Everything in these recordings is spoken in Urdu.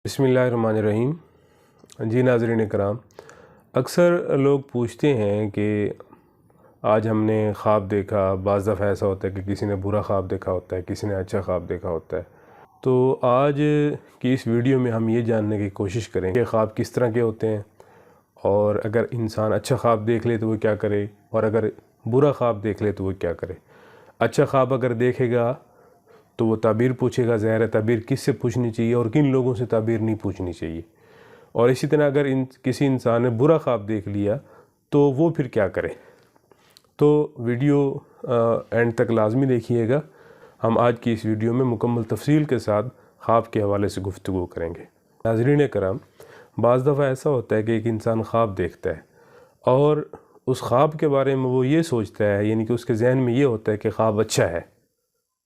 بسم اللہ الرحمن الرحیم۔ جی ناظرین کرام، اکثر لوگ پوچھتے ہیں کہ آج ہم نے خواب دیکھا۔ بعض دفعہ ایسا ہوتا ہے کہ کسی نے برا خواب دیکھا ہوتا ہے، کسی نے اچھا خواب دیکھا ہوتا ہے۔ تو آج کی اس ویڈیو میں ہم یہ جاننے کی کوشش کریں کہ خواب کس طرح کے ہوتے ہیں، اور اگر انسان اچھا خواب دیکھ لے تو وہ کیا کرے، اور اگر برا خواب دیکھ لے تو وہ کیا کرے۔ اچھا خواب اگر دیکھے گا تو وہ تعبیر پوچھے گا، ظاہر ہے تعبیر کس سے پوچھنی چاہیے اور کن لوگوں سے تعبیر نہیں پوچھنی چاہیے۔ اور اسی طرح اگر کسی انسان نے برا خواب دیکھ لیا تو وہ پھر کیا کرے۔ تو ویڈیو اینڈ تک لازمی دیکھیے گا۔ ہم آج کی اس ویڈیو میں مکمل تفصیل کے ساتھ خواب کے حوالے سے گفتگو کریں گے۔ ناظرین کرام، بعض دفعہ ایسا ہوتا ہے کہ ایک انسان خواب دیکھتا ہے اور اس خواب کے بارے میں وہ یہ سوچتا ہے، یعنی کہ اس کے ذہن میں یہ ہوتا ہے کہ خواب اچھا ہے،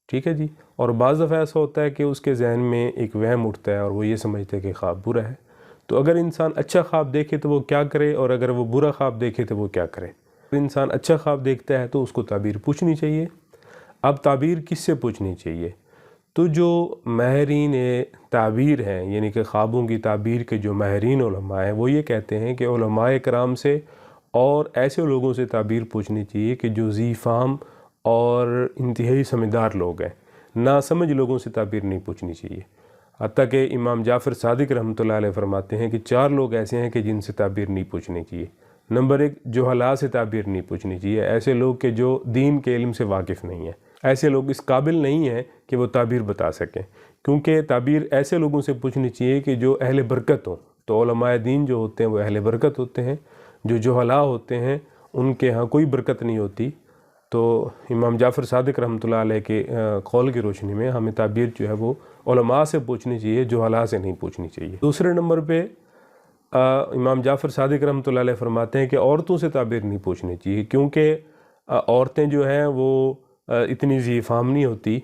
ٹھیک ہے جی۔ اور بعض دفعہ ایسا ہوتا ہے کہ اس کے ذہن میں ایک وہم اٹھتا ہے اور وہ یہ سمجھتا ہے کہ خواب برا ہے۔ تو اگر انسان اچھا خواب دیکھے تو وہ کیا کرے، اور اگر وہ برا خواب دیکھے تو وہ کیا کرے۔ اگر انسان اچھا خواب دیکھتا ہے تو اس کو تعبیر پوچھنی چاہیے۔ اب تعبیر کس سے پوچھنی چاہیے؟ تو جو ماہرین تعبیر ہیں، یعنی کہ خوابوں کی تعبیر کے جو ماہرین علماء ہیں، وہ یہ کہتے ہیں کہ علماء کرام سے اور ایسے لوگوں سے تعبیر پوچھنی چاہیے کہ جو ذی فہم اور انتہائی سمجھدار لوگ ہیں۔ ناسمجھ لوگوں سے تعبیر نہیں پوچھنی چاہیے۔ حتیٰ کہ امام جعفر صادق رحمۃ اللہ علیہ فرماتے ہیں کہ 4 لوگ ایسے ہیں کہ جن سے تعبیر نہیں پوچھنی چاہیے۔ نمبر 1، جہلاء سے تعبیر نہیں پوچھنی چاہیے۔ ایسے لوگ کہ جو دین کے علم سے واقف نہیں ہیں، ایسے لوگ اس قابل نہیں ہیں کہ وہ تعبیر بتا سکیں، کیونکہ تعبیر ایسے لوگوں سے پوچھنی چاہیے کہ جو اہل برکت ہوں۔ تو علماء دین جو ہوتے ہیں وہ اہل برکت ہوتے ہیں۔ جو جہلاء ہوتے ہیں ان کے ہاں کوئی برکت نہیں ہوتی۔ تو امام جعفر صادق رحمۃ اللہ علیہ کے قول کی روشنی میں ہمیں تعبیر جو ہے وہ علماء سے پوچھنی چاہیے، جہلاء سے نہیں پوچھنی چاہیے۔ دوسرے نمبر پہ امام جعفر صادق رحمۃ اللہ علیہ فرماتے ہیں کہ عورتوں سے تعبیر نہیں پوچھنی چاہیے، کیونکہ عورتیں جو ہیں وہ اتنی ذی فہم نہیں ہوتی،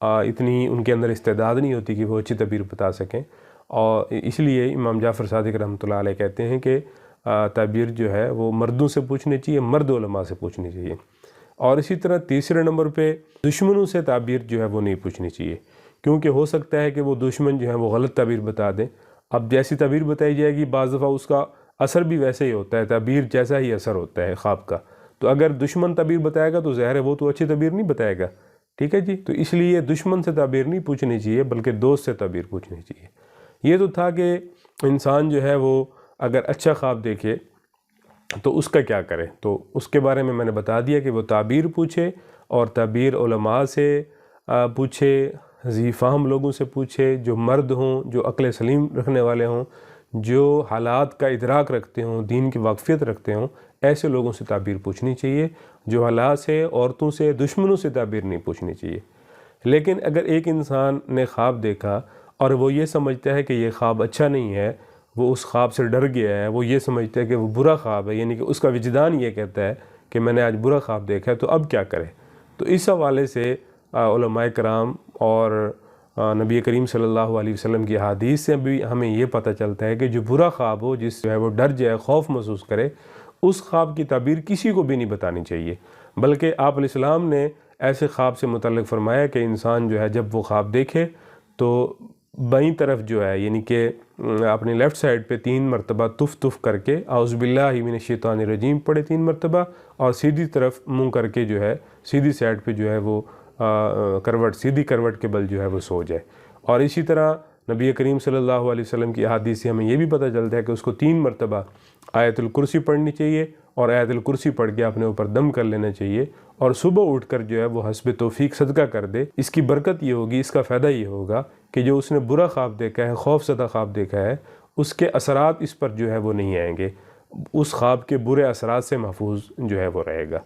اتنی ان کے اندر استعداد نہیں ہوتی کہ وہ اچھی تعبیر بتا سکیں، اور اس لیے امام جعفر صادق رحمۃ اللہ علیہ کہتے ہیں کہ تعبیر جو ہے وہ مردوں سے پوچھنی چاہیے، مرد علماء سے پوچھنی چاہیے۔ اور اسی طرح تیسرے نمبر پہ دشمنوں سے تعبیر جو ہے وہ نہیں پوچھنی چاہیے، کیونکہ ہو سکتا ہے کہ وہ دشمن جو ہیں وہ غلط تعبیر بتا دیں۔ اب جیسی تعبیر بتائی جائے گی بعض دفعہ اس کا اثر بھی ویسے ہی ہوتا ہے، تعبیر جیسا ہی اثر ہوتا ہے خواب کا۔ تو اگر دشمن تعبیر بتائے گا تو ظاہر ہے وہ تو اچھی تعبیر نہیں بتائے گا، ٹھیک ہے جی۔ تو اس لیے دشمن سے تعبیر نہیں پوچھنی چاہیے بلکہ دوست سے تعبیر پوچھنی چاہیے۔ یہ تو تھا کہ انسان جو ہے وہ اگر اچھا خواب دیکھے تو اس کا کیا کرے۔ تو اس کے بارے میں نے بتا دیا کہ وہ تعبیر پوچھے، اور تعبیر علماء سے پوچھے، ذی فہم لوگوں سے پوچھے، جو مرد ہوں، جو عقل سلیم رکھنے والے ہوں، جو حالات کا ادراک رکھتے ہوں، دین کی واقفیت رکھتے ہوں، ایسے لوگوں سے تعبیر پوچھنی چاہیے۔ جو حالات سے، عورتوں سے، دشمنوں سے تعبیر نہیں پوچھنی چاہیے۔ لیکن اگر ایک انسان نے خواب دیکھا اور وہ یہ سمجھتا ہے کہ یہ خواب اچھا نہیں ہے، وہ اس خواب سے ڈر گیا ہے، وہ یہ سمجھتا ہے کہ وہ برا خواب ہے، یعنی کہ اس کا وجدان یہ کہتا ہے کہ میں نے آج برا خواب دیکھا ہے، تو اب کیا کرے۔ تو اس حوالے سے علماء کرام اور نبی کریم صلی اللہ علیہ وسلم کی احادیث سے بھی ہمیں یہ پتہ چلتا ہے کہ جو برا خواب ہو، جس جو ہے وہ ڈر جائے، خوف محسوس کرے، اس خواب کی تعبیر کسی کو بھی نہیں بتانی چاہیے۔ بلکہ آپ علیہ السلام نے ایسے خواب سے متعلق فرمایا کہ انسان جو ہے جب وہ خواب دیکھے تو بائیں طرف جو ہے، یعنی کہ اپنے لیفٹ سائڈ پہ 3 مرتبہ تف تف کر کے اعوذ باللہ من الشیطان الرجیم پڑھے 3 مرتبہ، اور سیدھی طرف منہ کر کے جو ہے سیدھی سائڈ پہ جو ہے وہ سیدھی کروٹ کے بل جو ہے وہ سو جائے۔ اور اسی طرح نبی کریم صلی اللہ علیہ وسلم کی احادیث سے ہمیں یہ بھی پتہ چلتا ہے کہ اس کو 3 مرتبہ آیت الکرسی پڑھنی چاہیے، اور آیت الکرسی پڑھ کے اپنے اوپر دم کر لینا چاہیے، اور صبح اٹھ کر جو ہے وہ حسب توفیق صدقہ کر دے۔ اس کی برکت یہ ہوگی، اس کا فائدہ یہ ہوگا کہ جو اس نے برا خواب دیکھا ہے، خوف زدہ خواب دیکھا ہے، اس کے اثرات اس پر جو ہے وہ نہیں آئیں گے، اس خواب کے برے اثرات سے محفوظ جو ہے وہ رہے گا۔